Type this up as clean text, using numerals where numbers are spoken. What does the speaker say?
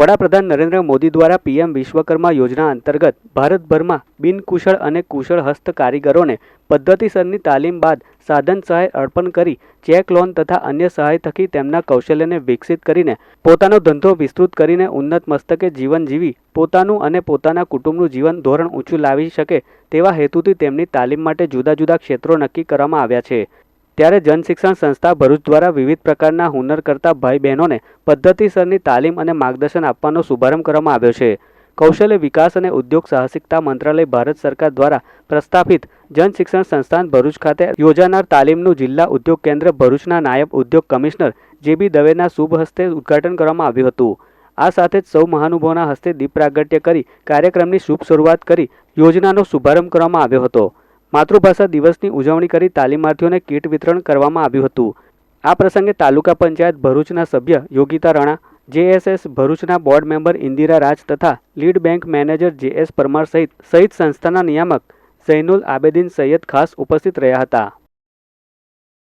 વડાપ્રધાન નરેન્દ્ર મોદી દ્વારા પીએમ વિશ્વકર્મા યોજના અંતર્ગત ભારતભરમાં બિનકુશળ અને કુશળ હસ્તકારીગરોને પદ્ધતિસરની તાલીમ બાદ સાધન સહાય અર્પણ કરી ચેક લોન તથા અન્ય સહાય થકી તેમના કૌશલ્યને વિકસિત કરીને પોતાનો ધંધો વિસ્તૃત કરીને ઉન્નત મસ્તકે જીવન જીવી પોતાનું અને પોતાના કુટુંબનું જીવન ધોરણ ઊંચું લાવી શકે તેવા હેતુથી તેમની તાલીમ માટે જુદા જુદા ક્ષેત્રો નક્કી કરવામાં આવ્યા છે। ત્યારે જનશિક્ષણ સંસ્થા ભરૂચ દ્વારા વિવિધ પ્રકારના હુનર કરતા ભાઈ બહેનોને પદ્ધતિસરની તાલીમ અને માર્ગદર્શન આપવાનો શુભારંભ કરવામાં આવ્યો છે। કૌશલ્ય વિકાસ અને ઉદ્યોગ સાહસિકતા મંત્રાલય ભારત સરકાર દ્વારા પ્રસ્થાપિત જનશિક્ષણ સંસ્થાન ભરૂચ ખાતે યોજાનાર તાલીમનું જિલ્લા ઉદ્યોગ કેન્દ્ર ભરૂચના નાયબ ઉદ્યોગ કમિશનર જે.બી. દવેના શુભ હસ્તે ઉદ્ઘાટન કરવામાં આવ્યું હતું। આ સાથે જ સૌ મહાનુભાવોના હસ્તે દીપ પ્રાગટ્ય કરી કાર્યક્રમની શુભ શરૂઆત કરી યોજનાનો શુભારંભ કરવામાં આવ્યો હતો। માતૃભાષા દિવસની ઉજવણી કરી તાલીમાર્થીઓને કીટ વિતરણ કરવામાં આવ્યું હતું। આ પ્રસંગે તાલુકા પંચાયત ભરૂચના સભ્ય યોગિતા રાણા, જેએસએસ ભરૂચના બોર્ડ મેમ્બર ઇન્દિરા રાજ તથા લીડ બેંક મેનેજર જે.એસ. પરમાર સહિત સંસ્થાના નિયામક ઝૈનુલ આબેદીન સૈયદ ખાસ ઉપસ્થિત રહ્યા હતા।